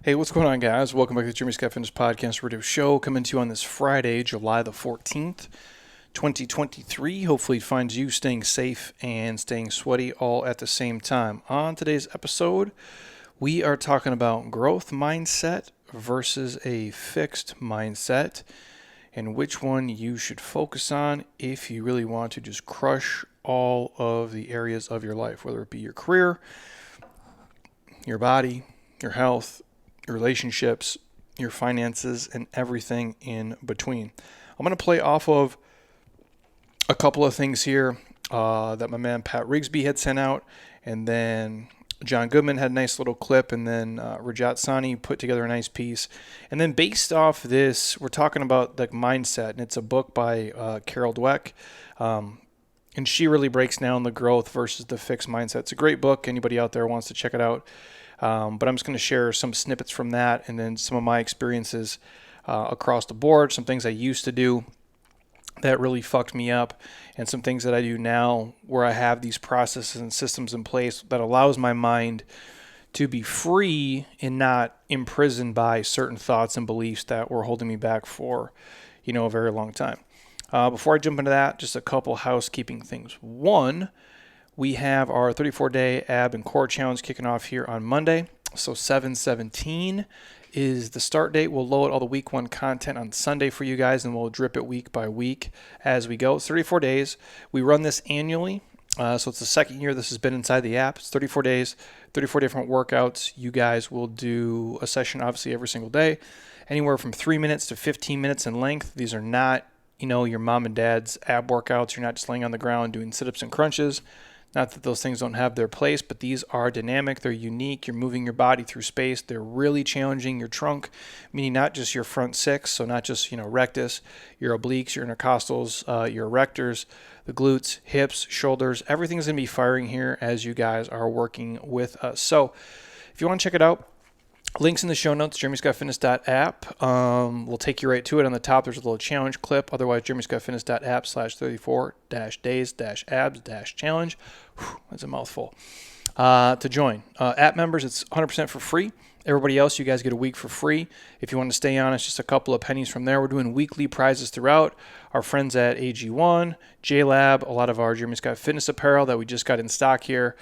Hey, what's going on, guys? Welcome back to the Jeremy Scott Fitness Podcast Radio Show, coming to you on this Friday, July the 14th, 2023. Hopefully it finds you staying safe and staying sweaty all at the same time. On today's episode, we are talking about growth mindset versus a fixed mindset and which one you should focus on if you really want to just crush all of the areas of your life, whether it be your career, your body, your health, your relationships, your finances, and everything in between. I'm going to play off of a couple of things here that my man Pat Rigsby had sent out, and then John Goodman had a nice little clip, and then Rajat Sani put together a nice piece. And then based off this, we're talking about the mindset, and it's a book by Carol Dweck. And she really breaks down the growth versus the fixed mindset. It's a great book. Anybody out there wants to check it out. But I'm just going to share some snippets from that and then some of my experiences across the board, some things I used to do that really fucked me up, and some things that I do now where I have these processes and systems in place that allows my mind to be free and not imprisoned by certain thoughts and beliefs that were holding me back for, a very long time. Before I jump into that, just a couple housekeeping things. One, we have our 34-day ab and core challenge kicking off here on Monday. So 7/17 is the start date. We'll load all the week one content on Sunday for you guys, and we'll drip it week by week as we go. It's 34 days. We run this annually. So it's the second year this has been inside the app. It's 34 days, 34 different workouts. You guys will do a session, obviously, every single day, anywhere from 3 minutes to 15 minutes in length. These are not, your mom and dad's ab workouts. You're not just laying on the ground doing sit-ups and crunches. Not that those things don't have their place, but these are dynamic. They're unique. You're moving your body through space. They're really challenging your trunk, meaning not just your front six, so not just, rectus, your obliques, your intercostals, your erectors, the glutes, hips, shoulders. Everything's going to be firing here as you guys are working with us. So if you want to check it out, links in the show notes, jeremyscottfitness.app. We'll take you right to it. On the top, there's a little challenge clip. Otherwise, jeremyscottfitness.app/34-days-abs-challenge. That's a mouthful. To join. App members, it's 100% for free. Everybody else, you guys get a week for free. If you want to stay on, it's just a couple of pennies from there. We're doing weekly prizes throughout. Our friends at AG1, JLab, a lot of our Jeremy Scott Fitness apparel that we just got in stock here.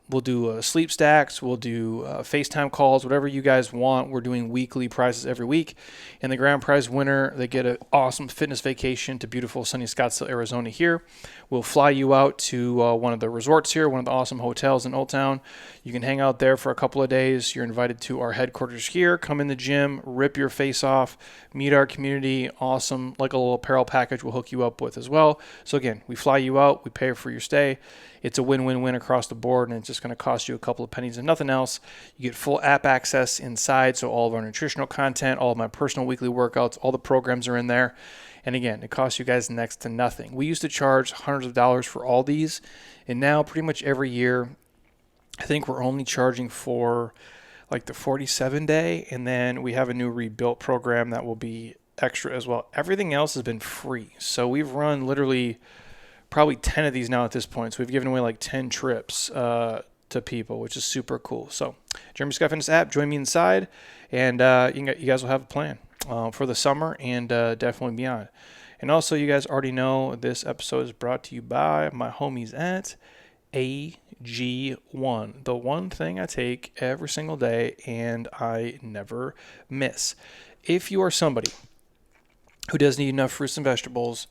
We'll do sleep stacks. We'll do FaceTime calls, whatever you guys want. We're doing weekly prizes every week. And the grand prize winner, they get an awesome fitness vacation to beautiful sunny Scottsdale, Arizona here. We'll fly you out to one of the resorts here, one of the awesome hotels in Old Town. You can hang out there for a couple of days. You're invited to our headquarters here. Come in the gym, rip your face off, meet our community. Awesome, like a little apparel package we'll hook you up with as well. So again, we fly you out, we pay for your stay. It's a win-win-win across the board, and it's just going to cost you a couple of pennies and nothing else. You get full app access inside, so all of our nutritional content, all of my personal weekly workouts, all the programs are in there. And again, it costs you guys next to nothing. We used to charge hundreds of dollars for all these, and now pretty much every year, I think we're only charging for like the 47-day, and then we have a new rebuilt program that will be extra as well. Everything else has been free. So we've run literally probably 10 of these now at this point. So we've given away like 10 trips to people, which is super cool. So Jeremy Scott Fitness app, join me inside, and you guys will have a plan for the summer and definitely beyond. And also, you guys already know this episode is brought to you by my homies at AG1, the one thing I take every single day and I never miss. If you are somebody who doesn't eat enough fruits and vegetables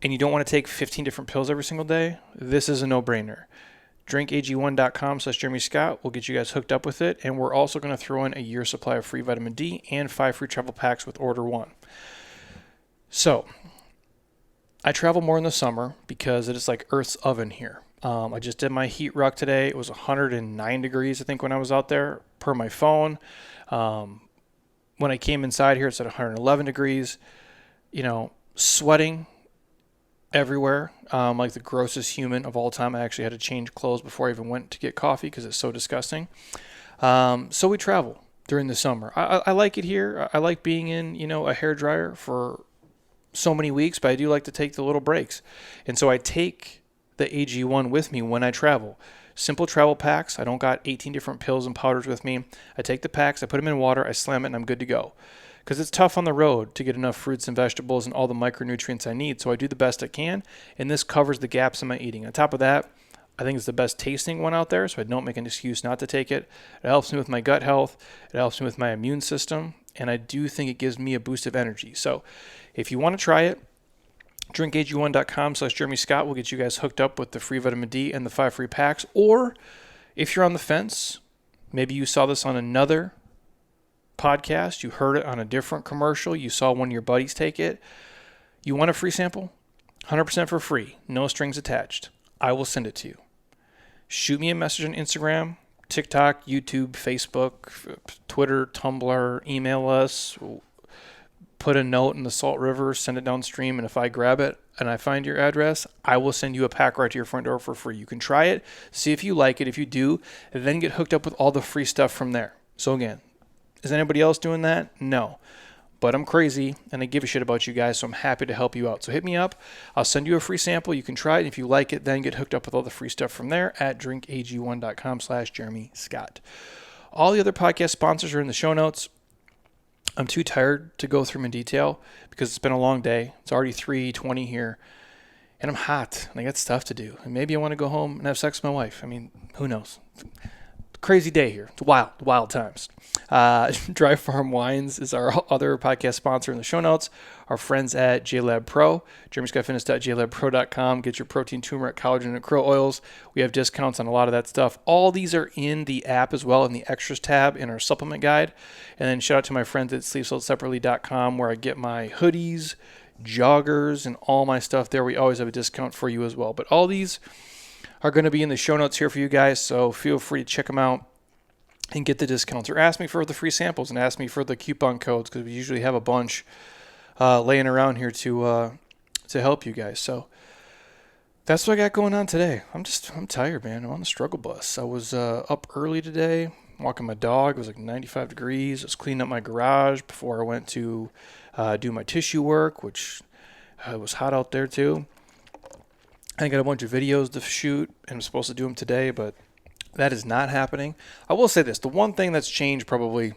and you don't want to take 15 different pills every single day, this is a no-brainer. drinkag1.com/Jeremy Scott will get you guys hooked up with it, and we're also going to throw in a year's supply of free vitamin D and 5 free travel packs with order 1. So, I travel more in the summer because it is like Earth's oven here. I just did my heat ruck today. It was 109 degrees, I think, when I was out there per my phone. When I came inside here, it's at 111 degrees. Sweating everywhere, like the grossest human of all time. I actually had to change clothes before I even went to get coffee because it's so disgusting. So we travel during the summer. I like it here. I like being in, a hairdryer for so many weeks, but I do like to take the little breaks. And so I take the AG1 with me when I travel. Simple travel packs. I don't got 18 different pills and powders with me. I take the packs, I put them in water, I slam it, and I'm good to go. Because it's tough on the road to get enough fruits and vegetables and all the micronutrients I need, so I do the best I can, and this covers the gaps in my eating. On top of that, I think it's the best tasting one out there, so I don't make an excuse not to take it. It helps me with my gut health, it helps me with my immune system, and I do think it gives me a boost of energy. So if you want to try it, drinkag1.com/Jeremy Scott will get you guys hooked up with the free vitamin D and the 5 free packs. Or if you're on the fence, maybe you saw this on another podcast, you heard it on a different commercial, you saw one of your buddies take it, you want a free sample? 100% for free, no strings attached. I will send it to you. Shoot me a message on Instagram, TikTok, YouTube, Facebook, Twitter, Tumblr, email us, put a note in the Salt River, send it downstream, and if I grab it and I find your address, I will send you a pack right to your front door for free. You can try it, see if you like it. If you do, then get hooked up with all the free stuff from there. So again, is anybody else doing that? No. But I'm crazy, and I give a shit about you guys, so I'm happy to help you out. So hit me up. I'll send you a free sample. You can try it. If you like it, then get hooked up with all the free stuff from there at drinkag1.com/Jeremy Scott. All the other podcast sponsors are in the show notes. I'm too tired to go through them in detail because it's been a long day. It's already 3:20 here, and I'm hot, and I got stuff to do. And maybe I want to go home and have sex with my wife. I mean, who knows? Crazy day here. It's wild times. Dry Farm Wines is our other podcast sponsor in the show notes. Our friends at JLab Pro, jeremyscottfitness.jlabpro.com. Get your protein, turmeric, collagen, and krill oils. We have discounts on a lot of that stuff. All these are in the app as well, in the extras tab in our supplement guide. And then shout out to my friends at sleepsoldseparately.com, where I get my hoodies, joggers, and all my stuff there. We always have a discount for you as well. But all these are going to be in the show notes here for you guys, so feel free to check them out and get the discounts, or ask me for the free samples and ask me for the coupon codes, because we usually have a bunch laying around here to help you guys. So that's what I got going on today. I'm tired, man. I'm on the struggle bus. I was up early today, walking my dog. It was like 95 degrees. I was cleaning up my garage before I went to do my tissue work, which it was hot out there too. I got a bunch of videos to shoot, and I'm supposed to do them today, but that is not happening. I will say this. The one thing that's changed probably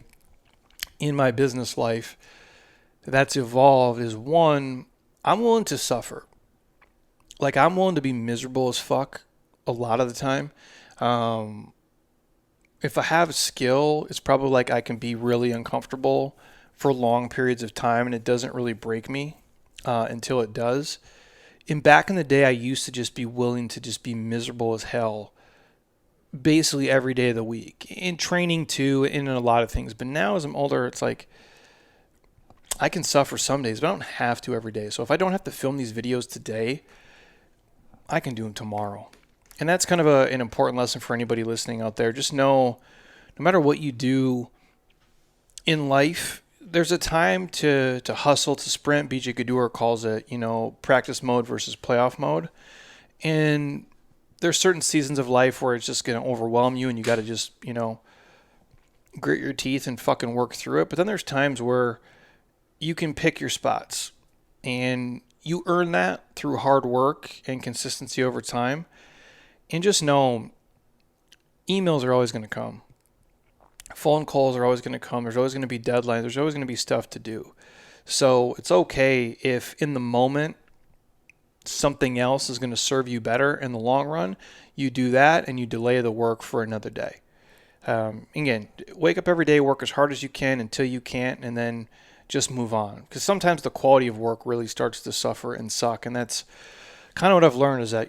in my business life that's evolved is, one, I'm willing to suffer. Like, I'm willing to be miserable as fuck a lot of the time. If I have a skill, it's probably like I can be really uncomfortable for long periods of time, and it doesn't really break me until it does. And back in the day, I used to just be willing to just be miserable as hell basically every day of the week. In training too, and in a lot of things. But now as I'm older, it's like I can suffer some days, but I don't have to every day. So if I don't have to film these videos today, I can do them tomorrow. And that's kind of an important lesson for anybody listening out there. Just know, no matter what you do in life, there's a time to hustle, to sprint. BJ Gaddour calls it, practice mode versus playoff mode. And there's certain seasons of life where it's just going to overwhelm you and you got to just, grit your teeth and fucking work through it. But then there's times where you can pick your spots, and you earn that through hard work and consistency over time. And just know, emails are always going to come. Phone calls are always going to come. There's always going to be deadlines. There's always going to be stuff to do. So it's okay if in the moment something else is going to serve you better in the long run. You do that and you delay the work for another day. Again, wake up every day, work as hard as you can until you can't, and then just move on. Because sometimes the quality of work really starts to suffer and suck. And that's kind of what I've learned, is that,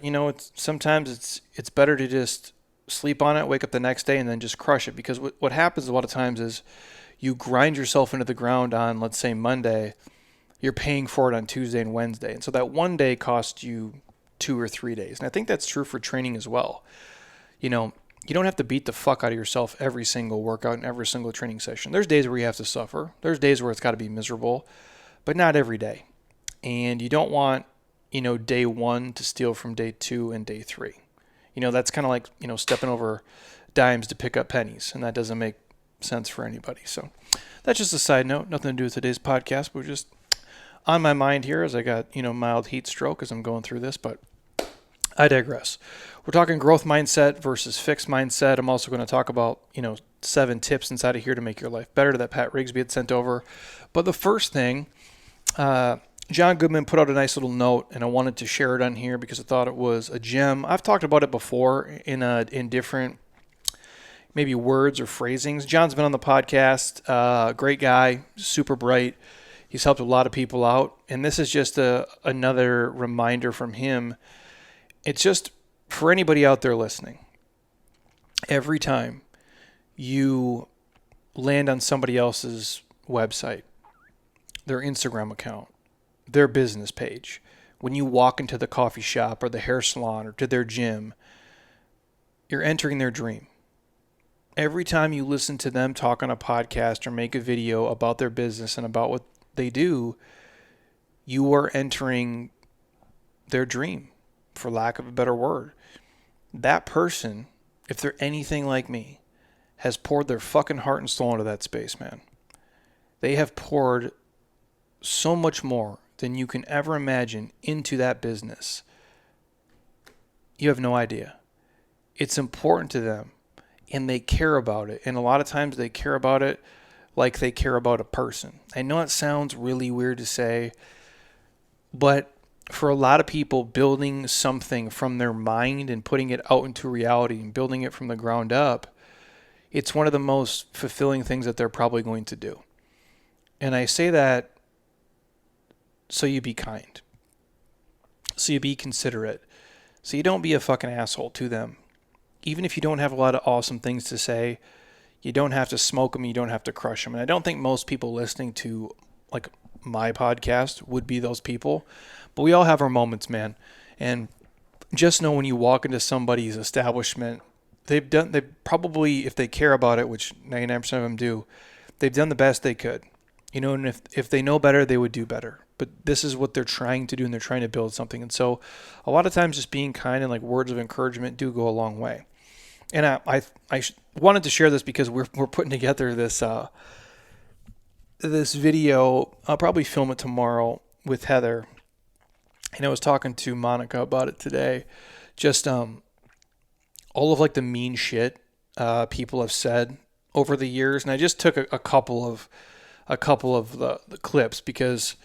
sometimes it's better to just sleep on it, wake up the next day, and then just crush it. Because what happens a lot of times is you grind yourself into the ground on, let's say, Monday. You're paying for it on Tuesday and Wednesday. And so that one day costs you 2 or 3 days. And I think that's true for training as well. You don't have to beat the fuck out of yourself every single workout and every single training session. There's days where you have to suffer. There's days where it's got to be miserable, but not every day. And you don't want, day 1 to steal from day 2 and day 3. That's kind of like, stepping over dimes to pick up pennies, and that doesn't make sense for anybody. So that's just a side note, nothing to do with today's podcast, but just on my mind here as I got, mild heat stroke as I'm going through this. But I digress. We're talking growth mindset versus fixed mindset. I'm also going to talk about, 7 tips inside of here to make your life better that Pat Rigsby had sent over. But the first thing, John Goodman put out a nice little note, and I wanted to share it on here because I thought it was a gem. I've talked about it before in different maybe words or phrasings. John's been on the podcast. Great guy, super bright. He's helped a lot of people out, and this is just another reminder from him. It's just for anybody out there listening. Every time you land on somebody else's website, their Instagram account, their business page, when you walk into the coffee shop or the hair salon or to their gym, you're entering their dream. Every time you listen to them talk on a podcast or make a video about their business and about what they do, you are entering their dream, for lack of a better word. That person, if they're anything like me, has poured their fucking heart and soul into that space, man. They have poured so much more than you can ever imagine into that business. You have no idea. It's important to them, and they care about it. And a lot of times they care about it like they care about a person. I know it sounds really weird to say, but for a lot of people, building something from their mind and putting it out into reality and building it from the ground up, it's one of the most fulfilling things that they're probably going to do. And I say that so you be kind, so you be considerate, so you don't be a fucking asshole to them. Even if you don't have a lot of awesome things to say, you don't have to smoke them, you don't have to crush them. And I don't think most people listening to like my podcast would be those people, but we all have our moments, man. And just know when you walk into somebody's establishment, they probably, if they care about it, which 99% of them do, they've done the best they could. And if they know better, they would do better. But this is what they're trying to do, and they're trying to build something. And so a lot of times just being kind and like words of encouragement do go a long way. And I wanted to share this because we're putting together this video. I'll probably film it tomorrow with Heather. And I was talking to Monica about it today. Just all of like the mean shit people have said over the years, and I just took a couple of the clips because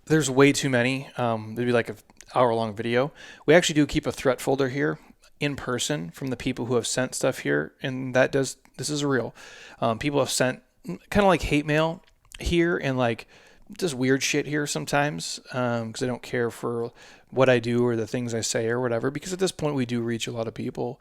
there's way too many. There'd be like an hour-long video. We actually do keep a threat folder here in person from the people who have sent stuff here, and this is real. People have sent kind of like hate mail here and like just weird shit here sometimes because I don't care for what I do or the things I say or whatever, because at this point we do reach a lot of people.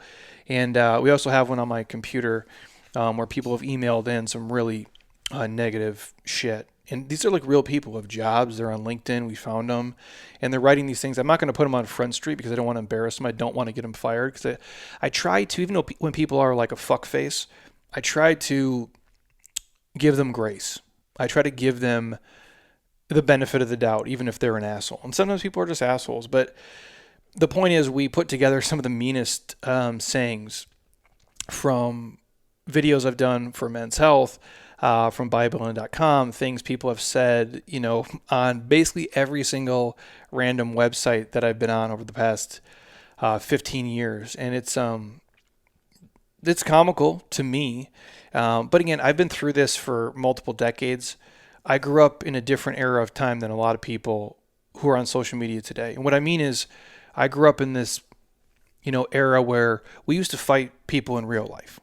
And we also have one on my computer where people have emailed in some really negative shit. And these are like real people who have jobs. They're on LinkedIn. We found them. And they're writing these things. I'm not going to put them on Front Street because I don't want to embarrass them. I don't want to get them fired. Because I try to, even though when people are like a fuckface, I try to give them grace. I try to give them the benefit of the doubt, even if they're an asshole. And sometimes people are just assholes. But the point is, we put together some of the meanest sayings from videos I've done for Men's Health, from BodyBuilding.com, things people have said, on basically every single random website that I've been on over the past 15 years. And it's comical to me. But again, I've been through this for multiple decades. I grew up in a different era of time than a lot of people who are on social media today. And what I mean is, I grew up in this, era where we used to fight people in real life.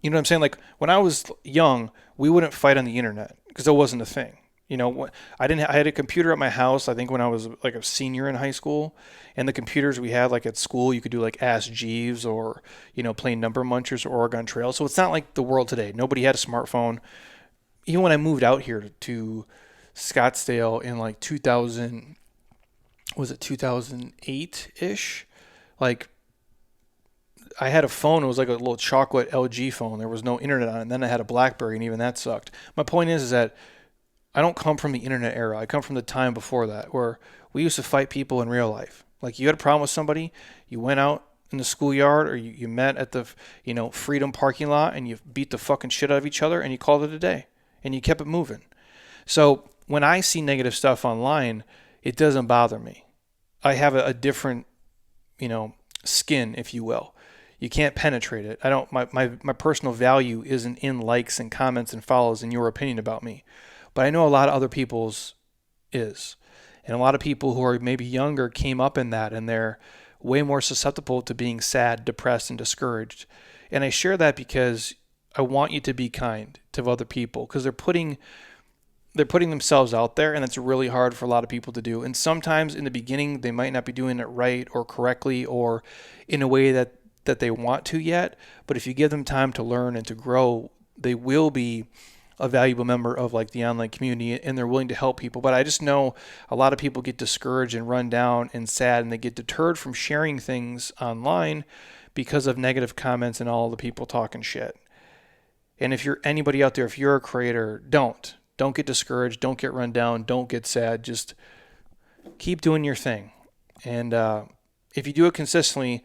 You know what I'm saying? Like when I was young, we wouldn't fight on the internet because it wasn't a thing. I had a computer at my house, I think when I was like a senior in high school, and the computers we had like at school, you could do like Ask Jeeves or, play Number Munchers or Oregon Trail. So it's not like the world today. Nobody had a smartphone. Even when I moved out here to Scottsdale in like 2008-ish? Like I had a phone. It was like a little chocolate LG phone. There was no internet on it. And then I had a BlackBerry, and even that sucked. My point is that I don't come from the internet era. I come from the time before that, where we used to fight people in real life. Like you had a problem with somebody, you went out in the schoolyard, or you met at the Freedom parking lot, and you beat the fucking shit out of each other, and you called it a day, and you kept it moving. So when I see negative stuff online, it doesn't bother me. I have a different skin, if you will. You can't penetrate it. I don't. My personal value isn't in likes and comments and follows and your opinion about me, but I know a lot of other people's is, and a lot of people who are maybe younger came up in that, and they're way more susceptible to being sad, depressed, and discouraged. And I share that because I want you to be kind to other people, because they're putting themselves out there, and it's really hard for a lot of people to do. And sometimes in the beginning, they might not be doing it right or correctly or in a way that they want to yet. But if you give them time to learn and to grow, they will be a valuable member of like the online community, and they're willing to help people. But I just know a lot of people get discouraged and run down and sad, and they get deterred from sharing things online because of negative comments and all the people talking shit. And if you're anybody out there, if you're a creator, don't get discouraged, don't get run down, don't get sad, just keep doing your thing. And if you do it consistently,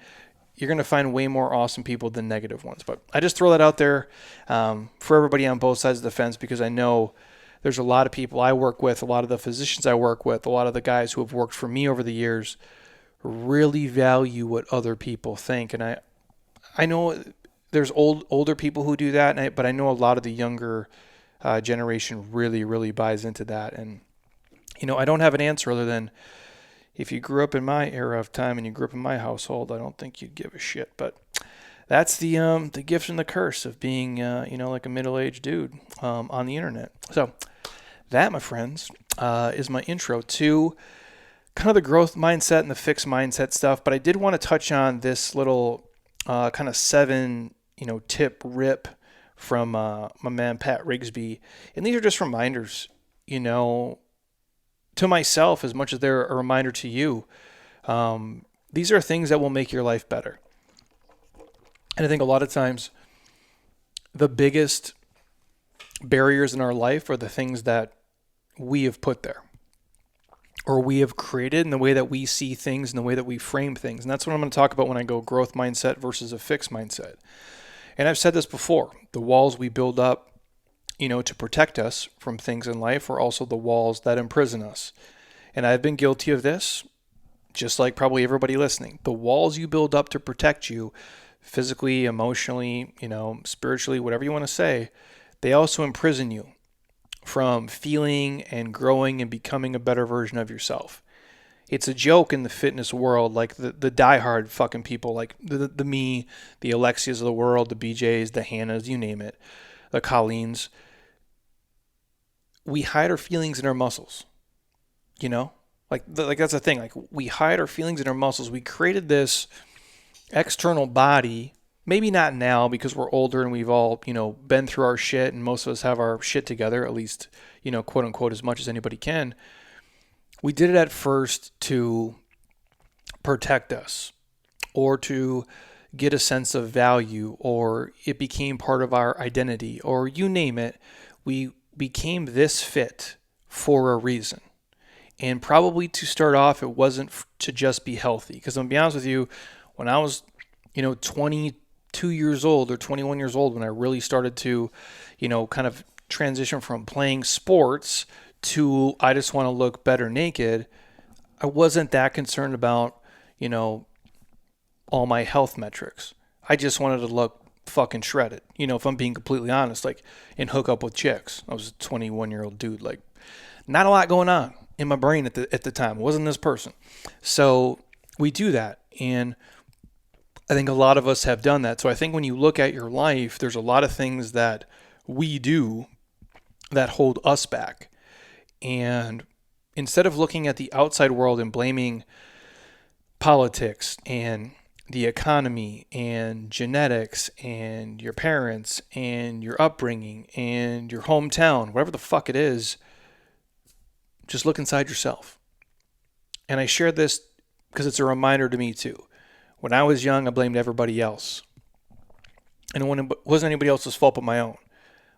you're going to find way more awesome people than negative ones. But I just throw that out there for everybody on both sides of the fence, because I know there's a lot of people I work with, a lot of the physicians I work with, a lot of the guys who have worked for me over the years really value what other people think. And I know there's older people who do that, but I know a lot of the younger generation really buys into that. And, I don't have an answer other than, if you grew up in my era of time and you grew up in my household, I don't think you'd give a shit. But that's the gift and the curse of being, like a middle-aged dude on the internet. So that, my friends, is my intro to kind of the growth mindset and the fixed mindset stuff. But I did want to touch on this little kind of 7, tip rip from my man Pat Rigsby. And these are just reminders, to myself as much as they're a reminder to you. These are things that will make your life better. And I think a lot of times the biggest barriers in our life are the things that we have put there, or we have created in the way that we see things and the way that we frame things. And that's what I'm going to talk about when I go growth mindset versus a fixed mindset. And I've said this before, the walls we build up, to protect us from things in life are also the walls that imprison us. And I've been guilty of this, just like probably everybody listening. The walls you build up to protect you physically, emotionally, spiritually, whatever you want to say, they also imprison you from feeling and growing and becoming a better version of yourself. It's a joke in the fitness world, like the diehard fucking people, like the me, the Alexias of the world, the BJs, the Hannahs, you name it, the Colleens. We hide our feelings in our muscles, like that's the thing. Like, we hide our feelings in our muscles. We created this external body, maybe not now because we're older and we've all, been through our shit, and most of us have our shit together, at least, quote unquote, as much as anybody can. We did it at first to protect us, or to get a sense of value, or it became part of our identity, or you name it. We became this fit for a reason. And probably to start off, it wasn't to just be healthy. Because I'm going to be honest with you, when I was, 22 years old or 21 years old, when I really started to, kind of transition from playing sports to I just want to look better naked, I wasn't that concerned about, all my health metrics. I just wanted to look fucking shredded, if I'm being completely honest, like, and hook up with chicks. I was a 21-year-old dude, like, not a lot going on in my brain at the time. It wasn't this person. So we do that. And I think a lot of us have done that. So I think when you look at your life, there's a lot of things that we do that hold us back. And instead of looking at the outside world and blaming politics and the economy and genetics and your parents and your upbringing and your hometown, whatever the fuck it is, just look inside yourself. And I share this because it's a reminder to me too. When I was young, I blamed everybody else. And it wasn't anybody else's fault but my own.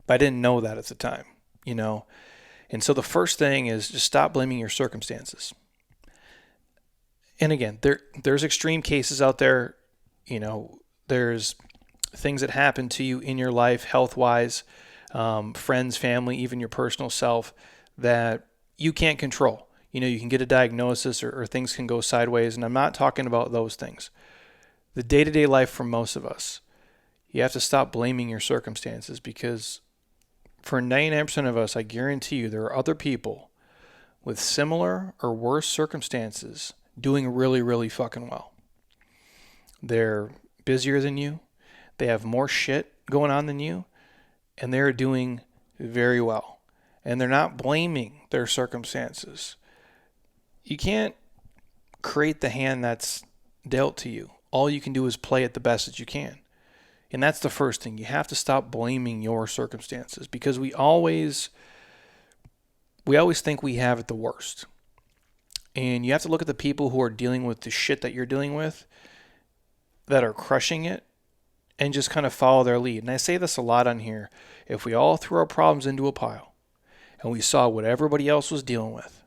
But I didn't know that at the time, And so the first thing is just stop blaming your circumstances. And again, there's extreme cases out there. There's things that happen to you in your life, health-wise, friends, family, even your personal self, that you can't control. You can get a diagnosis or things can go sideways. And I'm not talking about those things. the day-to-day life for most of us, you have to stop blaming your circumstances, because for 99% of us, I guarantee you there are other people with similar or worse circumstances doing really, really fucking well. They're busier than you. They have more shit going on than you, and they're doing very well. And they're not blaming their circumstances. You can't create the hand that's dealt to you. All you can do is play it the best that you can. And that's the first thing. You have to stop blaming your circumstances, because we always think we have it the worst. And you have to look at the people who are dealing with the shit that you're dealing with, that are crushing it, and just kind of follow their lead. And I say this a lot on here. If we all threw our problems into a pile and we saw what everybody else was dealing with,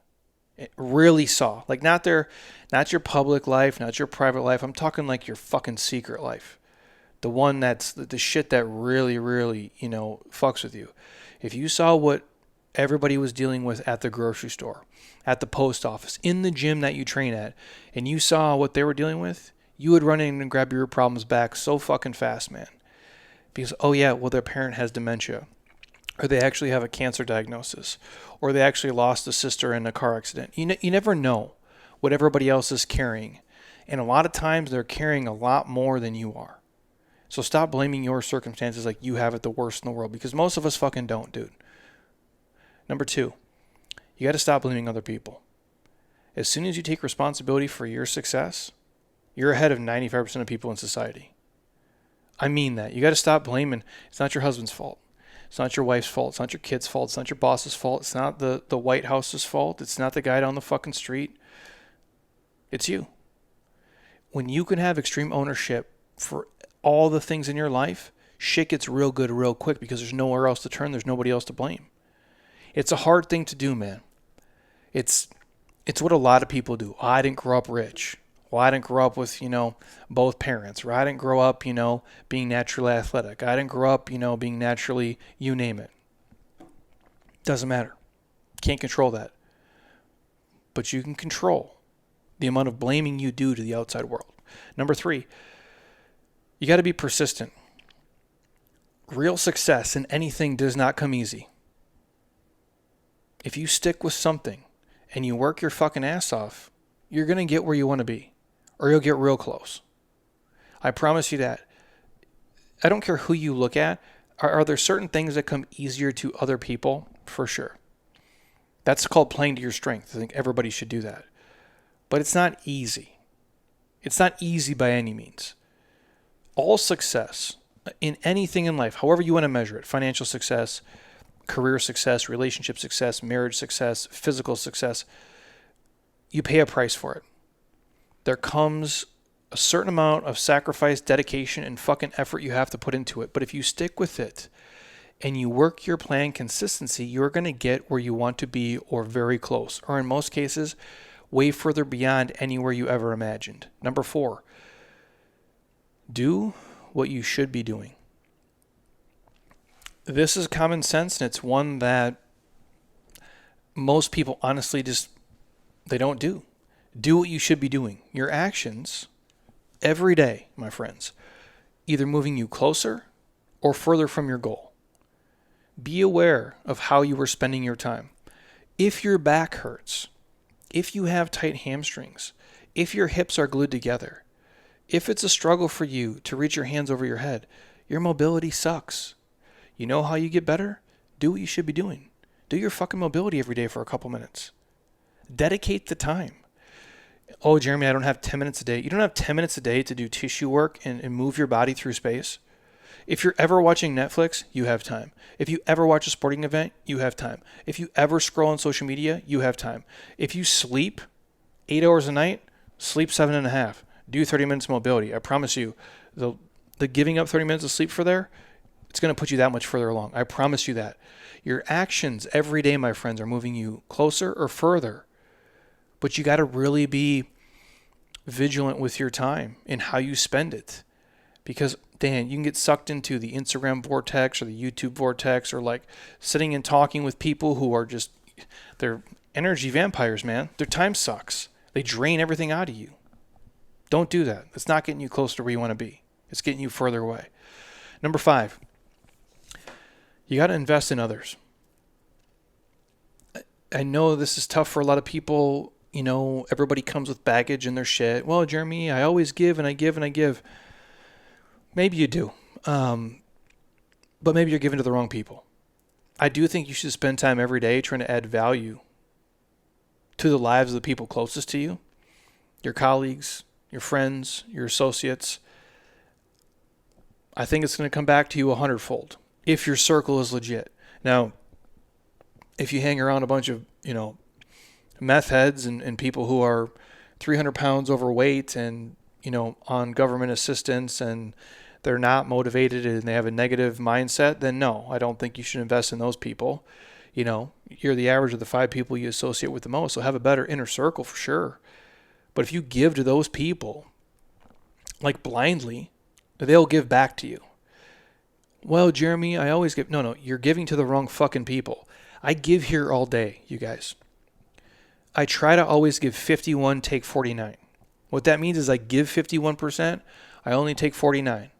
it really saw, like not your public life, not your private life. I'm talking like your fucking secret life. The one that's the shit that really, really, fucks with you. If you saw what everybody was dealing with at the grocery store, at the post office, in the gym that you train at, and you saw what they were dealing with, you would run in and grab your problems back so fucking fast, man. Because, oh yeah, well, their parent has dementia, or they actually have a cancer diagnosis, or they actually lost a sister in a car accident. You never know what everybody else is carrying. And a lot of times they're carrying a lot more than you are. So stop blaming your circumstances like you have it the worst in the world, because most of us fucking don't, dude. Number 2, you got to stop blaming other people. As soon as you take responsibility for your success, you're ahead of 95% of people in society. I mean that. You got to stop blaming. It's not your husband's fault. It's not your wife's fault. It's not your kid's fault. It's not your boss's fault. It's not the White House's fault. It's not the guy down the fucking street. It's you. When you can have extreme ownership for all the things in your life, shit gets real good real quick, because there's nowhere else to turn. There's nobody else to blame. It's a hard thing to do, man. It's what a lot of people do. I didn't grow up rich. Well, I didn't grow up with, both parents. Or I didn't grow up, being naturally athletic. I didn't grow up, being naturally, you name it. Doesn't matter. Can't control that. But you can control the amount of blaming you do to the outside world. Number 3, you got to be persistent. Real success in anything does not come easy. If you stick with something and you work your fucking ass off, you're going to get where you want to be, or you'll get real close. I promise you that. I don't care who you look at. Are there certain things that come easier to other people? For sure. That's called playing to your strength. I think everybody should do that. But it's not easy. It's not easy by any means. All success in anything in life, however you want to measure it, financial success, career success, relationship success, marriage success, physical success, you pay a price for it. There comes a certain amount of sacrifice, dedication, and fucking effort you have to put into it. But if you stick with it and you work your plan consistency, you're going to get where you want to be, or very close, or in most cases, way further beyond anywhere you ever imagined. Number 4, do what you should be doing. This is common sense, and it's one that most people honestly they don't do. Do what you should be doing. Your actions every day, my friends, either moving you closer or further from your goal. Be aware of how you are spending your time. If your back hurts, if you have tight hamstrings, if your hips are glued together, if it's a struggle for you to reach your hands over your head, your mobility sucks. You know how you get better? Do what you should be doing. Do your fucking mobility every day for a couple minutes. Dedicate the time. Oh, Jeremy, I don't have 10 minutes a day. You don't have 10 minutes a day to do tissue work and move your body through space. If you're ever watching Netflix, you have time. If you ever watch a sporting event, you have time. If you ever scroll on social media, you have time. If you sleep 8 hours a night, sleep 7.5. Do 30 minutes of mobility. I promise you, the giving up 30 minutes of sleep for there, it's going to put you that much further along. I promise you that. Your actions every day, my friends, are moving you closer or further. But you got to really be vigilant with your time and how you spend it. Because, Dan, you can get sucked into the Instagram vortex or the YouTube vortex, or like sitting and talking with people who are just, they're energy vampires, man. Their time sucks. They drain everything out of you. Don't do that. It's not getting you closer to where you want to be. It's getting you further away. Number 5, you got to invest in others. I know this is tough for a lot of people. Everybody comes with baggage in their shit. Well, Jeremy, I always give and I give and I give. Maybe you do. But maybe you're giving to the wrong people. I do think you should spend time every day trying to add value to the lives of the people closest to you, your colleagues, your friends, your associates. I think it's going to come back to you 100-fold if your circle is legit. Now, if you hang around a bunch of, meth heads and people who are 300 pounds overweight and, on government assistance and they're not motivated and they have a negative mindset, then no, I don't think you should invest in those people. You're the average of the 5 people you associate with the most, so have a better inner circle for sure. But if you give to those people, like blindly, they'll give back to you. Well, Jeremy, I always give. No, you're giving to the wrong fucking people. I give here all day, you guys. I try to always give 51, take 49. What that means is I give 51%, I only take 49.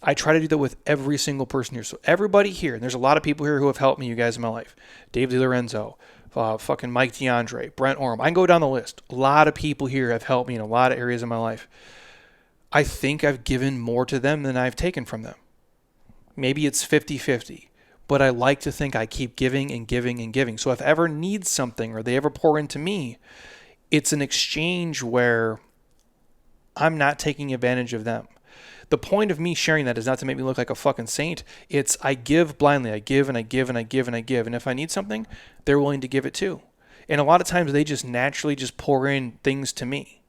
I try to do that with every single person here. So everybody here, and there's a lot of people here who have helped me, you guys, in my life. Dave DiLorenzo, fucking Mike DeAndre, Brent Orm. I can go down the list. A lot of people here have helped me in a lot of areas of my life. I think I've given more to them than I've taken from them. Maybe it's 50-50, but I like to think I keep giving and giving and giving. So if I ever need something or they ever pour into me, it's an exchange where I'm not taking advantage of them. The point of me sharing that is not to make me look like a fucking saint. It's I give blindly. I give and I give and I give and I give. And if I need something, they're willing to give it too. And a lot of times they just naturally just pour in things to me.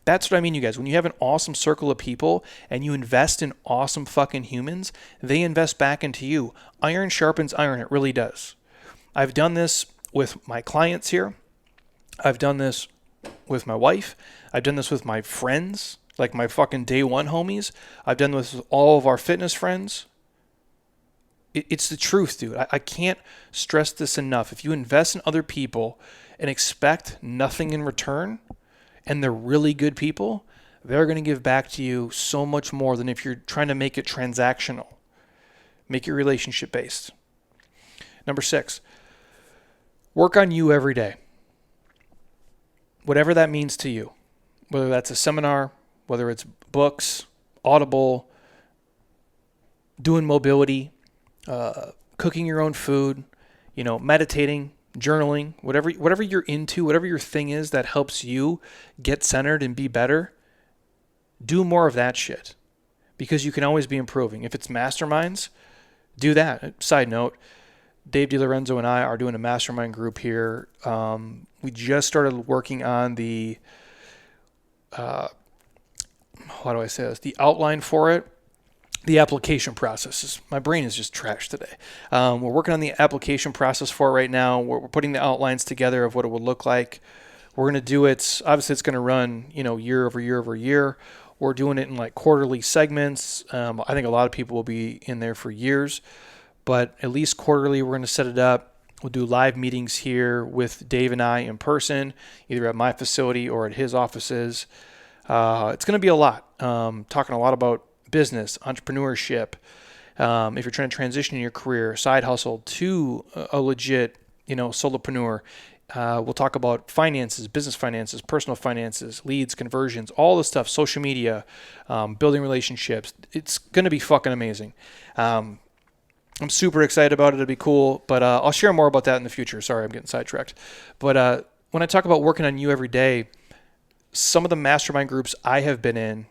That's what I mean, you guys. When you have an awesome circle of people and you invest in awesome fucking humans, they invest back into you. Iron sharpens iron. It really does. I've done this with my clients here. I've done this with my wife. I've done this with my friends, like my fucking day one homies. I've done this with all of our fitness friends. It's the truth, dude. I can't stress this enough. If you invest in other people and expect nothing in return, and they're really good people, they're going to give back to you so much more than if you're trying to make it transactional. Make it relationship based. Number 6, work on you every day. Whatever that means to you, whether that's a seminar, whether it's books, Audible, doing mobility, cooking your own food, meditating, journaling, whatever you're into, whatever your thing is that helps you get centered and be better, do more of that shit because you can always be improving. If it's masterminds, do that. Side note, Dave DiLorenzo and I are doing a mastermind group here. We just started working on the, how do I say this? The outline for it. The application processes. My brain is just trash today. We're working on the application process for it right now. We're putting the outlines together of what it would look like. We're going to do it. Obviously, it's going to run, year over year over year. We're doing it in like quarterly segments. I think a lot of people will be in there for years, but at least quarterly, we're going to set it up. We'll do live meetings here with Dave and I in person, either at my facility or at his offices. It's going to be a lot. Talking a lot about business, entrepreneurship, if you're trying to transition in your career, side hustle to a legit, solopreneur. We'll talk about finances, business finances, personal finances, leads, conversions, all this stuff, social media, building relationships. It's going to be fucking amazing. I'm super excited about it. It'll be cool, but I'll share more about that in the future. Sorry, I'm getting sidetracked. But when I talk about working on you every day, some of the mastermind groups I have been in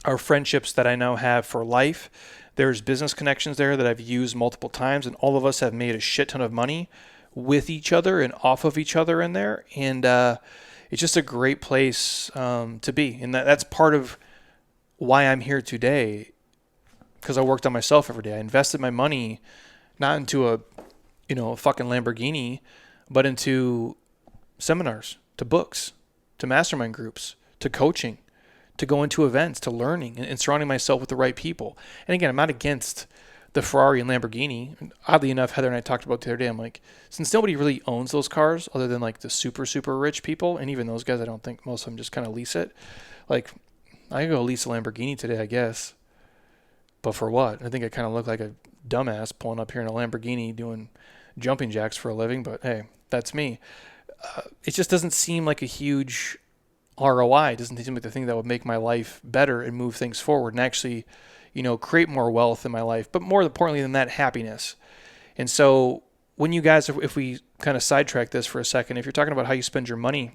are friendships that I now have for life. There's business connections there that I've used multiple times, and all of us have made a shit ton of money with each other and off of each other in there. And it's just a great place to be. And that's part of why I'm here today, because I worked on myself every day. I invested my money not into a fucking Lamborghini, but into seminars, to books, to mastermind groups, to coaching, to go into events, to learning, and surrounding myself with the right people. And again, I'm not against the Ferrari and Lamborghini. Oddly enough, Heather and I talked about the other day, I'm like, since nobody really owns those cars other than like the super, super rich people, and even those guys, I don't think most of them just kind of lease it. Like, I could go lease a Lamborghini today, I guess. But for what? I think I kind of look like a dumbass pulling up here in a Lamborghini doing jumping jacks for a living, but hey, that's me. It just doesn't seem like a huge ROI. It doesn't seem like the thing that would make my life better and move things forward and actually, create more wealth in my life. But more importantly than that, happiness. And so when you guys, if we kind of sidetrack this for a second, if you're talking about how you spend your money,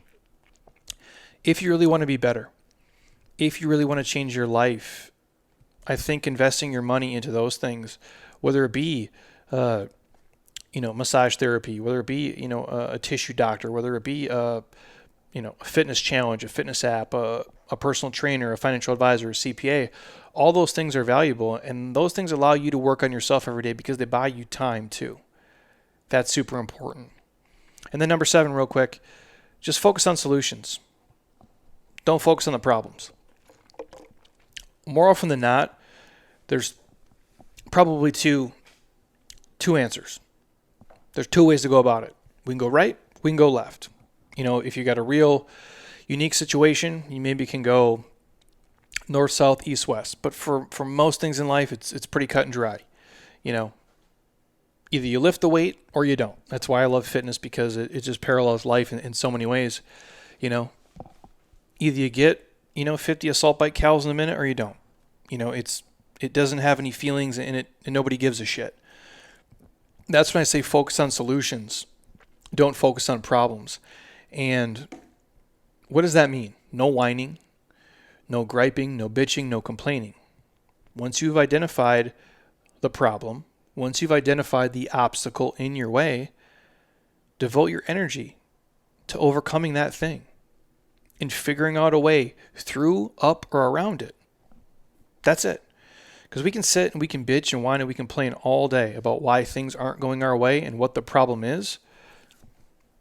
if you really want to be better, if you really want to change your life, I think investing your money into those things, whether it be, massage therapy, whether it be, a tissue doctor, whether it be, a fitness challenge, a fitness app, a personal trainer, a financial advisor, a CPA, all those things are valuable. And those things allow you to work on yourself every day because they buy you time too. That's super important. And then number 7, real quick, just focus on solutions. Don't focus on the problems. More often than not, there's probably two answers. There's 2 ways to go about it. We can go right, we can go left. If you got a real unique situation, you maybe can go north, south, east, west. But for most things in life, it's pretty cut and dry. Either you lift the weight or you don't. That's why I love fitness, because it just parallels life in so many ways. Either you get 50 assault bike cows in a minute or you don't. It doesn't have any feelings in it, and nobody gives a shit. That's when I say focus on solutions. Don't focus on problems. And what does that mean? No whining, no griping, no bitching, no complaining. Once you've identified the problem, once you've identified the obstacle in your way, devote your energy to overcoming that thing and figuring out a way through, up, or around it. That's it. Because we can sit and we can bitch and whine and we can complain all day about why things aren't going our way and what the problem is.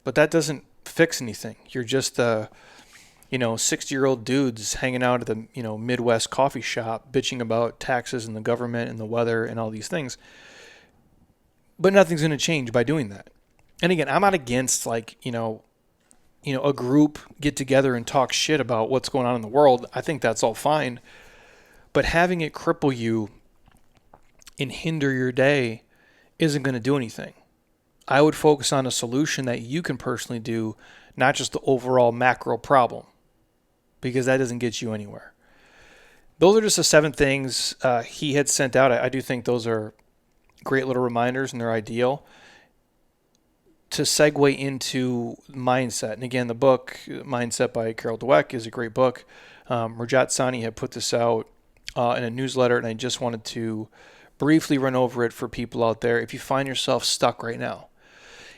But that doesn't fix anything. You're just 60-year-old dudes hanging out at the, Midwest coffee shop bitching about taxes and the government and the weather and all these things. But nothing's going to change by doing that. And again, I'm not against a group get together and talk shit about what's going on in the world. I think that's all fine. But having it cripple you and hinder your day isn't going to do anything. I would focus on a solution that you can personally do, not just the overall macro problem, because that doesn't get you anywhere. Those are just the 7 things he had sent out. I do think those are great little reminders, and they're ideal to segue into mindset. And again, the book Mindset by Carol Dweck is a great book. Rajat Sani had put this out in a newsletter, and I just wanted to briefly run over it for people out there. If you find yourself stuck right now,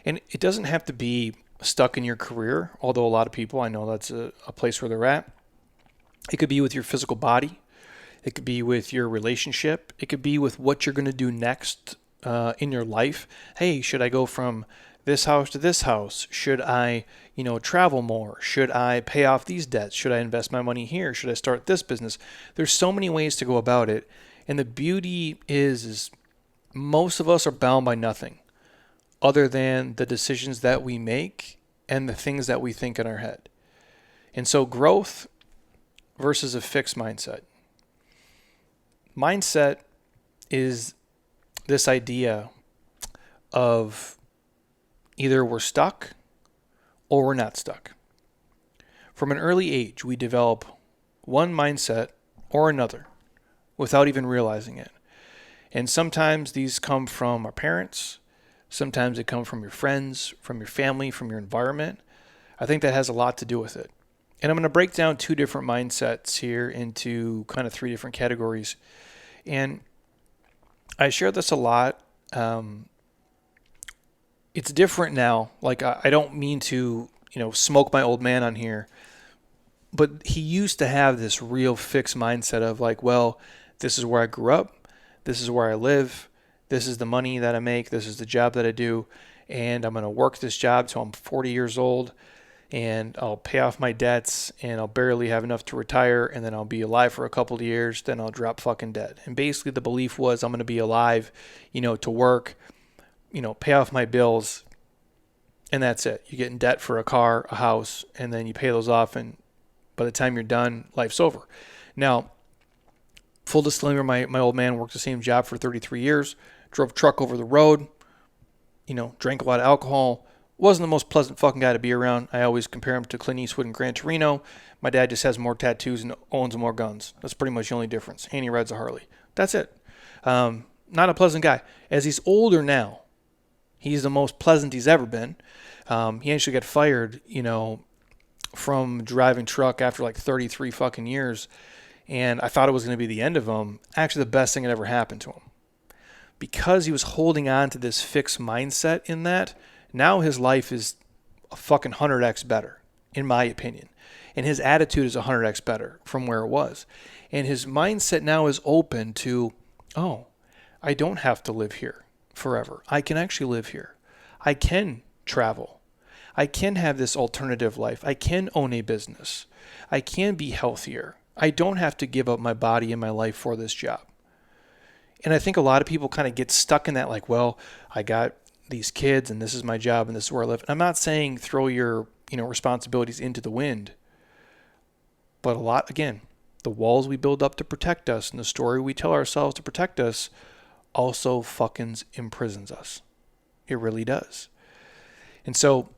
and it doesn't have to be stuck in your career, although a lot of people, I know that's a place where they're at. It could be with your physical body. It could be with your relationship. It could be with what you're going to do next in your life. Hey, should I go from this house to this house? Should I, travel more? Should I pay off these debts? Should I invest my money here? Should I start this business? There's so many ways to go about it. And the beauty is most of us are bound by nothing other than the decisions that we make and the things that we think in our head. And so growth versus a fixed mindset. Mindset is this idea of either we're stuck or we're not stuck. From an early age, we develop one mindset or another without even realizing it. And sometimes these come from our parents. Sometimes they come from your friends, from your family, from your environment. I think that has a lot to do with it. And I'm going to break down 2 different mindsets here into kind of 3 different categories. And I share this a lot. It's different now. Like, I don't mean to, smoke my old man on here, but he used to have this real fixed mindset of like, well, this is where I grew up. This is where I live. This is the money that I make. This is the job that I do. And I'm going to work this job till I'm 40 years old, and I'll pay off my debts, and I'll barely have enough to retire, and then I'll be alive for a couple of years, then I'll drop fucking dead. And basically the belief was I'm going to be alive, to work, pay off my bills, and that's it. You get in debt for a car, a house, and then you pay those off, and By the time you're done, life's over. Now, full disclaimer, my old man worked the same job for 33 years, drove truck over the road, drank a lot of alcohol, wasn't the most pleasant fucking guy to be around. I always compare him to Clint Eastwood and Gran Torino. My dad just has more tattoos and owns more guns. That's pretty much the only difference. And he rides a Harley. That's it. Not a pleasant guy. As he's older now, he's the most pleasant he's ever been. He actually got fired, from driving truck after like 33 fucking years. And I thought it was going to be the end of him. Actually, the best thing that ever happened to him. Because he was holding on to this fixed mindset in that, now his life is a fucking 100x better, in my opinion. And his attitude is 100x better from where it was. And his mindset now is open to, oh, I don't have to live here forever. I can actually live here. I can travel. I can have this alternative life. I can own a business. I can be healthier. I don't have to give up my body and my life for this job. And I think a lot of people kind of get stuck in that, like, well, I got these kids and this is my job and this is where I live. And I'm not saying throw your, responsibilities into the wind. But a lot, again, the walls we build up to protect us and the story we tell ourselves to protect us also fucking imprisons us. It really does. And so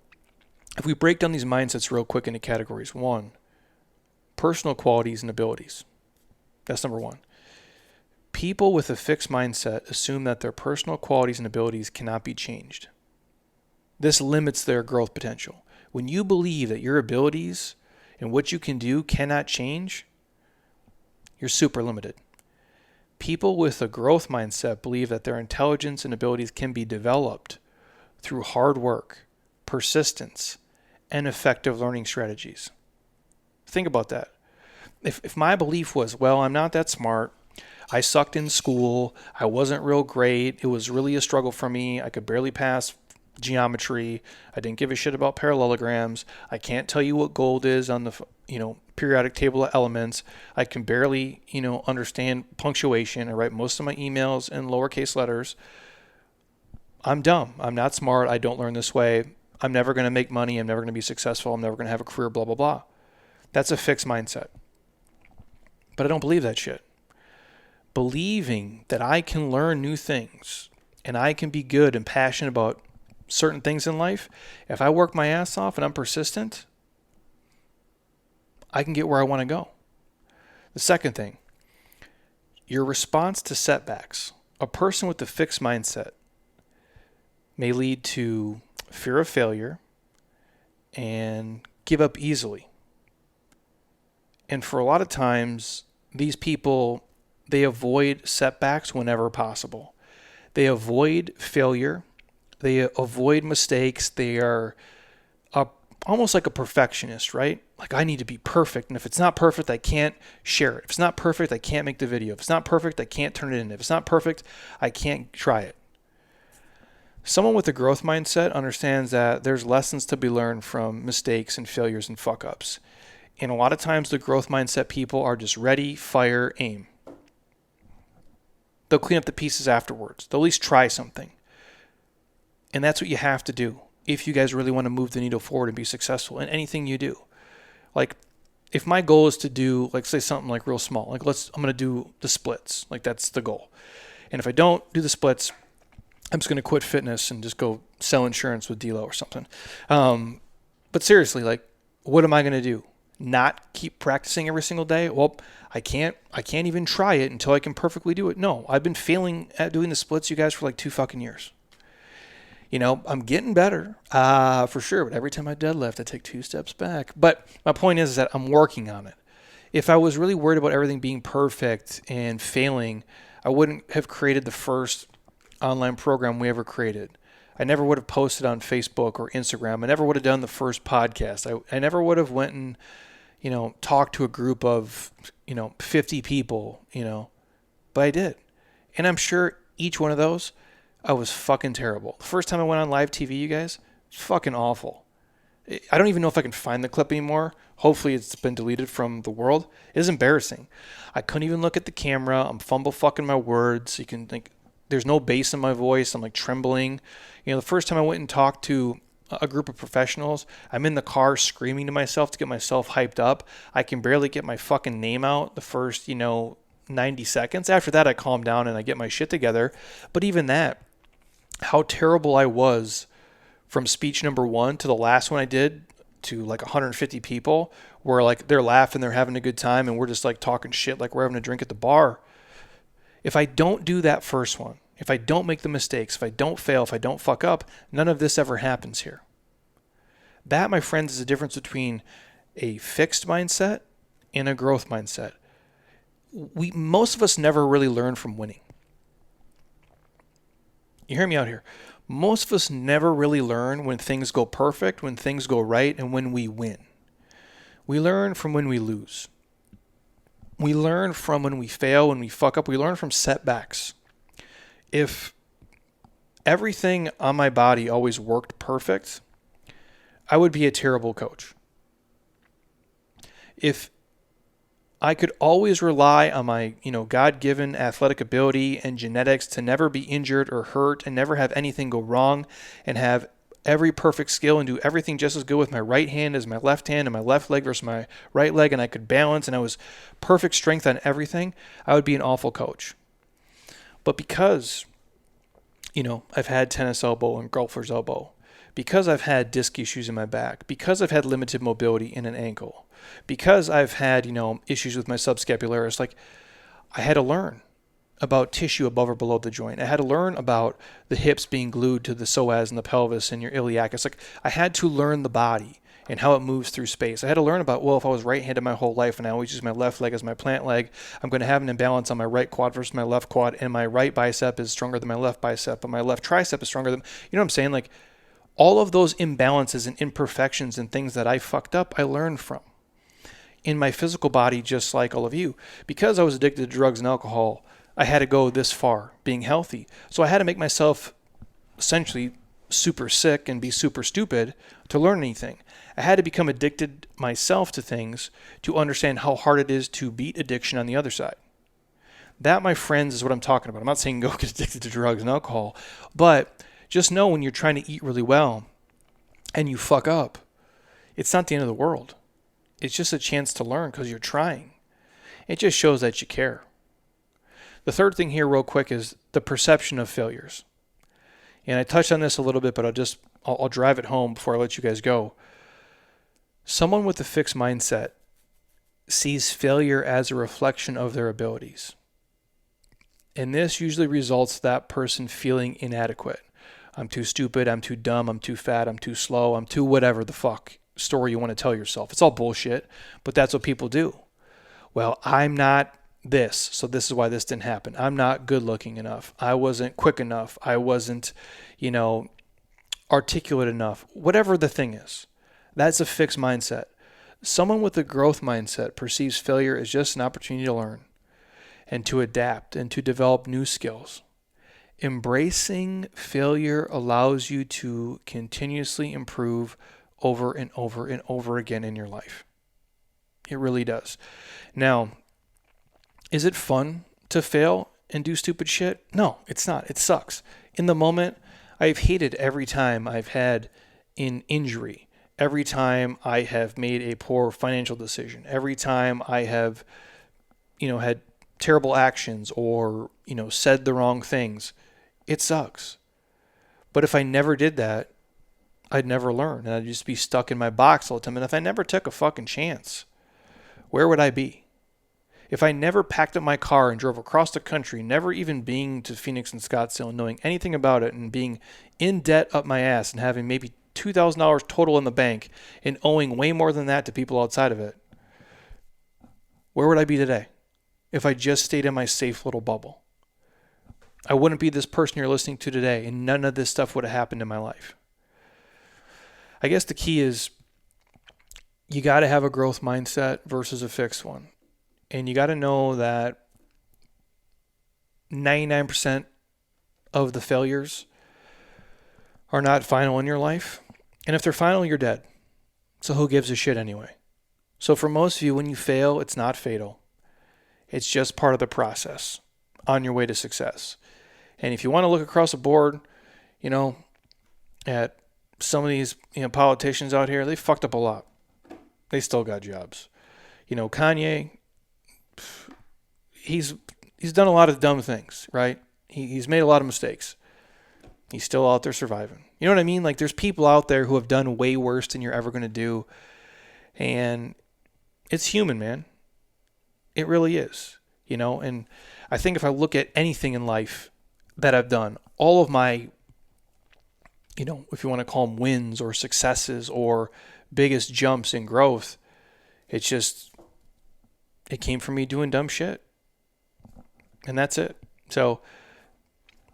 if we break down these mindsets real quick into categories, 1, personal qualities and abilities. That's number 1. People with a fixed mindset assume that their personal qualities and abilities cannot be changed. This limits their growth potential. When you believe that your abilities and what you can do cannot change, you're super limited. People with a growth mindset believe that their intelligence and abilities can be developed through hard work, persistence, and effective learning strategies. Think about that. If my belief was, well, I'm not that smart, I sucked in school, I wasn't real great, it was really a struggle for me, I could barely pass geometry, I didn't give a shit about parallelograms, I can't tell you what gold is on the periodic table of elements, I can barely understand punctuation, I write most of my emails in lowercase letters, I'm dumb, I'm not smart, I don't learn this way, I'm never going to make money, I'm never going to be successful, I'm never going to have a career, blah, blah, blah. That's a fixed mindset. But I don't believe that shit. Believing that I can learn new things and I can be good and passionate about certain things in life, if I work my ass off and I'm persistent, I can get where I want to go. The second thing, your response to setbacks. A person with a fixed mindset may lead to fear of failure and give up easily. And for a lot of times, these people, they avoid setbacks whenever possible. They avoid failure. They avoid mistakes. They are almost like a perfectionist, right? Like, I need to be perfect. And if it's not perfect, I can't share it. If it's not perfect, I can't make the video. If it's not perfect, I can't turn it in. If it's not perfect, I can't try it. Someone with a growth mindset understands that there's lessons to be learned from mistakes and failures and fuck-ups. And a lot of times the growth mindset people are just ready, fire, aim. They'll clean up the pieces afterwards. They'll at least try something. And that's what you have to do if you guys really want to move the needle forward and be successful in anything you do. Like, if my goal is to do, like, say something like real small, like I'm going to do the splits. Like, that's the goal. And if I don't do the splits, I'm just going to quit fitness and just go sell insurance with D-Lo or something. But seriously, like, what am I going to do? Not keep practicing every single day? Well, I can't even try it until I can perfectly do it. No, I've been failing at doing the splits, you guys, for like 2 fucking years. I'm getting better, for sure. But every time I deadlift, I take 2 steps back. But my point is that I'm working on it. If I was really worried about everything being perfect and failing, I wouldn't have created the first online program we ever created. I never would have posted on Facebook or Instagram. I never would have done the first podcast. I never would have went and, talked to a group of, 50 people, but I did. And I'm sure each one of those, I was fucking terrible. The first time I went on live TV, you guys, fucking awful. I don't even know if I can find the clip anymore. Hopefully it's been deleted from the world. It is embarrassing. I couldn't even look at the camera. I'm fumble fucking my words. You can think there's no bass in my voice. I'm like trembling. The first time I went and talked to a group of professionals. I'm in the car screaming to myself to get myself hyped up. I can barely get my fucking name out the first, 90 seconds. After that, I calm down and I get my shit together. But even that, how terrible I was from speech number 1 to the last one I did to like 150 people, where like they're laughing, they're having a good time, and we're just like talking shit like we're having a drink at the bar. If I don't do that first one, if I don't make the mistakes, if I don't fail, if I don't fuck up, none of this ever happens here. That, my friends, is the difference between a fixed mindset and a growth mindset. Most of us never really learn from winning. You hear me out here. Most of us never really learn when things go perfect, when things go right, and when we win. We learn from when we lose. We learn from when we fail, when we fuck up. We learn from setbacks. If everything on my body always worked perfect, I would be a terrible coach. If I could always rely on my, God-given athletic ability and genetics to never be injured or hurt and never have anything go wrong and have every perfect skill and do everything just as good with my right hand as my left hand and my left leg versus my right leg, and I could balance and I was perfect strength on everything, I would be an awful coach. But because, I've had tennis elbow and golfer's elbow, because I've had disc issues in my back, because I've had limited mobility in an ankle, because I've had, issues with my subscapularis, like I had to learn about tissue above or below the joint. I had to learn about the hips being glued to the psoas and the pelvis and your iliacus. Like I had to learn the body and how it moves through space. I had to learn about, if I was right-handed my whole life and I always use my left leg as my plant leg, I'm going to have an imbalance on my right quad versus my left quad, and my right bicep is stronger than my left bicep, but my left tricep is stronger than, you know what I'm saying? Like all of those imbalances and imperfections and things that I fucked up, I learned from. In my physical body, just like all of you, because I was addicted to drugs and alcohol, I had to go this far being healthy. So I had to make myself essentially super sick and be super stupid to learn anything. I had to become addicted myself to things to understand how hard it is to beat addiction on the other side. That, my friends, is what I'm talking about. I'm not saying go get addicted to drugs and alcohol, but just know when you're trying to eat really well and you fuck up, it's not the end of the world. It's just a chance to learn because you're trying. It just shows that you care. The third thing here real quick is the perception of failures. And I touched on this a little bit, but I'll drive it home before I let you guys go. Someone with a fixed mindset sees failure as a reflection of their abilities. And this usually results that person feeling inadequate. I'm too stupid, I'm too dumb, I'm too fat, I'm too slow, I'm too whatever the fuck story you want to tell yourself. It's all bullshit, but that's what people do. Well, I'm not this, so this is why this didn't happen. I'm not good looking enough. I wasn't quick enough. I wasn't, articulate enough. Whatever the thing is, that's a fixed mindset. Someone with a growth mindset perceives failure as just an opportunity to learn and to adapt and to develop new skills. Embracing failure allows you to continuously improve over and over and over again in your life. It really does. Now, is it fun to fail and do stupid shit? No, it's not. It sucks. In the moment, I've hated every time I've had an injury, every time I have made a poor financial decision, every time I have, had terrible actions or, said the wrong things. It sucks. But if I never did that, I'd never learn, and I'd just be stuck in my box all the time. And if I never took a fucking chance, where would I be? If I never packed up my car and drove across the country, never even being to Phoenix and Scottsdale, knowing anything about it, and being in debt up my ass and having maybe $2,000 total in the bank and owing way more than that to people outside of it, where would I be today if I just stayed in my safe little bubble? I wouldn't be this person you're listening to today, and none of this stuff would have happened in my life. I guess the key is you got to have a growth mindset versus a fixed one. And you got to know that 99% of the failures are not final in your life. And if they're final, you're dead. So who gives a shit anyway? So for most of you, when you fail, it's not fatal. It's just part of the process on your way to success. And if you want to look across the board, at some of these, politicians out here, they fucked up a lot. They still got jobs. Kanye, he's done a lot of dumb things, right? He's made a lot of mistakes. He's still out there surviving. You know what I mean? Like, there's people out there who have done way worse than you're ever going to do. And it's human, man. It really is. And I think if I look at anything in life that I've done, all of my, if you want to call them wins or successes or biggest jumps in growth, it came from me doing dumb shit. And that's it. So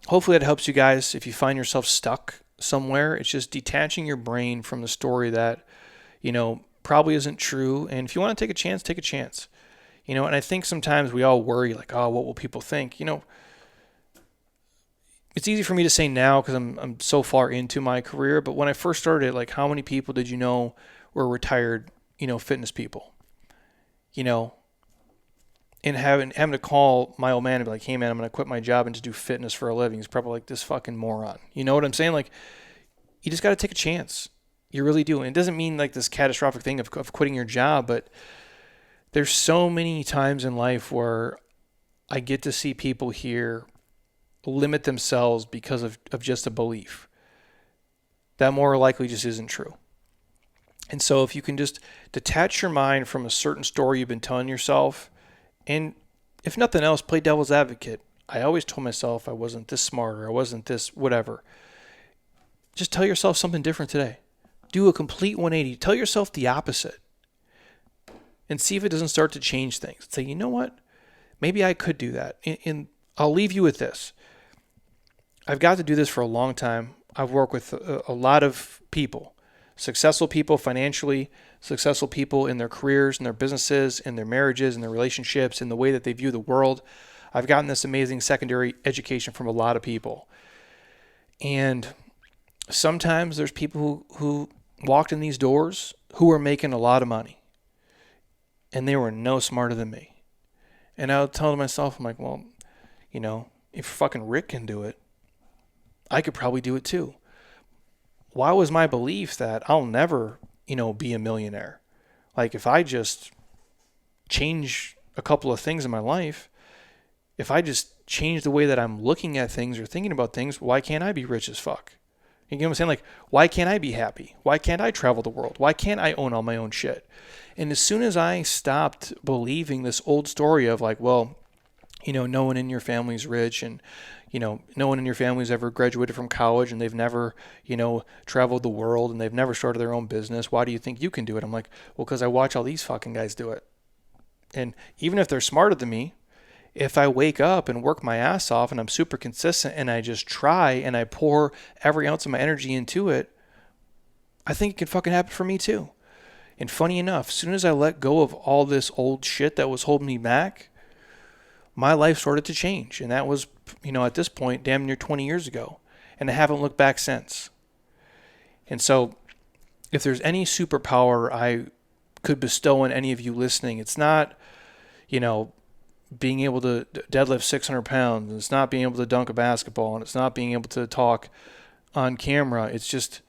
hopefully that helps you guys. If you find yourself stuck somewhere, it's just detaching your brain from the story that, probably isn't true. And if you want to take a chance, take a chance. And I think sometimes we all worry like, oh, what will people think? It's easy for me to say now because I'm so far into my career. But when I first started, like, how many people did you know were retired, fitness people? And having to call my old man and be like, hey, man, I'm going to quit my job and just do fitness for a living. He's probably like, this fucking moron. You know what I'm saying? Like, you just got to take a chance. You really do. And it doesn't mean like this catastrophic thing of quitting your job, but there's so many times in life where I get to see people here limit themselves because of just a belief. That more likely just isn't true. And so if you can just detach your mind from a certain story you've been telling yourself, and if nothing else, play devil's advocate. I always told myself I wasn't this smart or I wasn't this whatever. Just tell yourself something different today. Do a complete 180. Tell yourself the opposite. And see if it doesn't start to change things. Say, you know what? Maybe I could do that. And I'll leave you with this. I've got to do this for a long time. I've worked with a lot of people, successful people financially, successful people in their careers, in their businesses, in their marriages, in their relationships, in the way that they view the world. I've gotten this amazing secondary education from a lot of people. And sometimes there's people who walked in these doors who were making a lot of money. And they were no smarter than me. And I would tell myself, I'm like, well, if fucking Rick can do it, I could probably do it too. Why was my belief that I'll never, be a millionaire? Like, if I just change a couple of things in my life, if I just change the way that I'm looking at things or thinking about things, why can't I be rich as fuck? You know what I'm saying? Like, why can't I be happy? Why can't I travel the world? Why can't I own all my own shit? And as soon as I stopped believing this old story of like, well, no one in your family's rich and, no one in your family's ever graduated from college and they've never, traveled the world and they've never started their own business. Why do you think you can do it? I'm like, well, because I watch all these fucking guys do it. And even if they're smarter than me, if I wake up and work my ass off and I'm super consistent and I just try and I pour every ounce of my energy into it, I think it can fucking happen for me too. And funny enough, as soon as I let go of all this old shit that was holding me back, my life started to change. And that was, at this point, damn near 20 years ago. And I haven't looked back since. And so if there's any superpower I could bestow on any of you listening, it's not, being able to deadlift 600 pounds. And it's not being able to dunk a basketball. And it's not being able to talk on camera. It's just,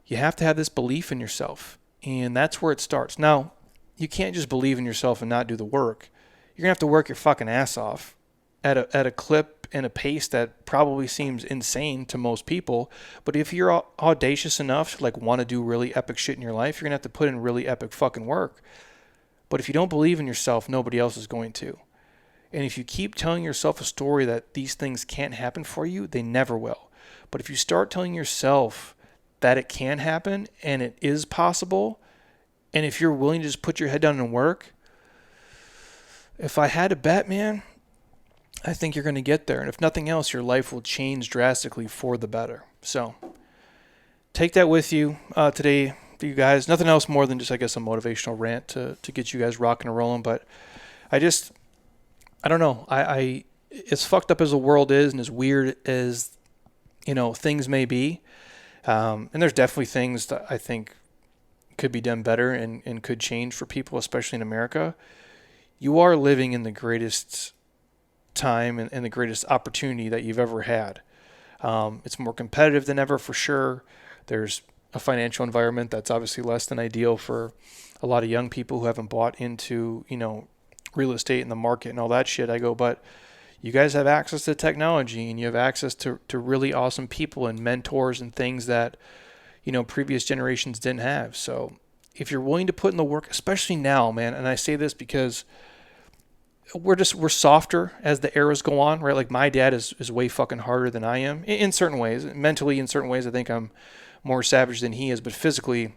you have to have this belief in yourself. And that's where it starts. Now, you can't just believe in yourself and not do the work. You're going to have to work your fucking ass off at a clip and a pace that probably seems insane to most people. But if you're audacious enough to want to do really epic shit in your life, you're going to have to put in really epic fucking work. But if you don't believe in yourself, nobody else is going to. And if you keep telling yourself a story that these things can't happen for you, they never will. But if you start telling yourself that it can happen and it is possible, and if you're willing to just put your head down and work, if I had to bet, man, I think you're going to get there. And if nothing else, your life will change drastically for the better. So take that with you today, you guys. Nothing else more than just, I guess, a motivational rant to get you guys rocking and rolling. But I don't know. I as fucked up as the world is and as weird as, things may be, and there's definitely things that I think could be done better and could change for people, especially in America. You are living in the greatest time and the greatest opportunity that you've ever had. It's more competitive than ever for sure. There's a financial environment that's obviously less than ideal for a lot of young people who haven't bought into, real estate and the market and all that shit. I go, but you guys have access to technology and you have access to really awesome people and mentors and things that, previous generations didn't have. So if you're willing to put in the work, especially now, man, and I say this because we're softer as the eras go on, right? Like my dad is way fucking harder than I am in certain ways. Mentally, in certain ways, I think I'm more savage than he is, but physically,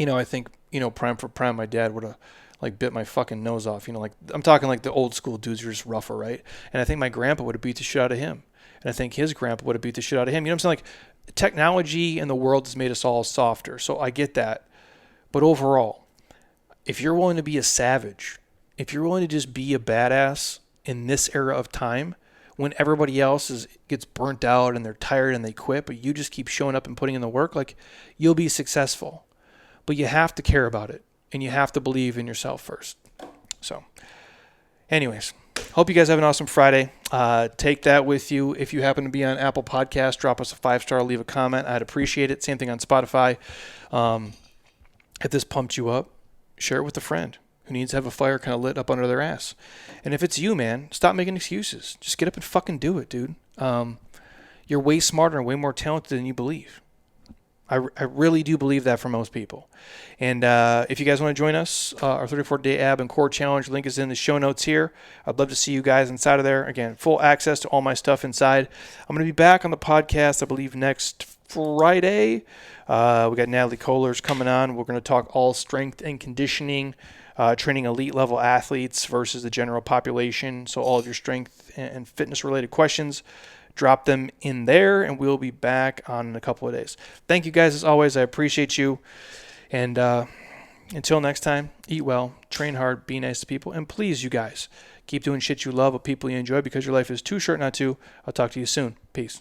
I think, prime for prime, my dad would have like bit my fucking nose off. Like I'm talking like the old school dudes are just rougher, right? And I think my grandpa would have beat the shit out of him. And I think his grandpa would have beat the shit out of him. You know what I'm saying? Like technology and the world has made us all softer. So I get that. But overall, if you're willing to be a savage, if you're willing to just be a badass in this era of time, when everybody else gets burnt out and they're tired and they quit, but you just keep showing up and putting in the work, like you'll be successful. But you have to care about it and you have to believe in yourself first. So anyways, hope you guys have an awesome Friday. Take that with you. If you happen to be on Apple Podcasts, drop us a 5-star, leave a comment. I'd appreciate it. Same thing on Spotify. If this pumped you up, share it with a friend who needs to have a fire kind of lit up under their ass. And if it's you, man, stop making excuses. Just get up and fucking do it, dude. You're way smarter and way more talented than you believe. I really do believe that for most people. And if you guys want to join us, our 34-day ab and core challenge link is in the show notes here. I'd love to see you guys inside of there. Again, full access to all my stuff inside. I'm going to be back on the podcast, I believe, next Friday. We got Natalie Kohlers coming on. We're going to talk all strength and conditioning, training elite level athletes versus the general population. So all of your strength and fitness related questions, drop them in there, and we'll be back on in a couple of days. Thank you guys as always. I appreciate you. And until next time, eat well, train hard, be nice to people, and please, you guys, keep doing shit you love with people you enjoy because your life is too short not to. I'll talk to you soon. Peace.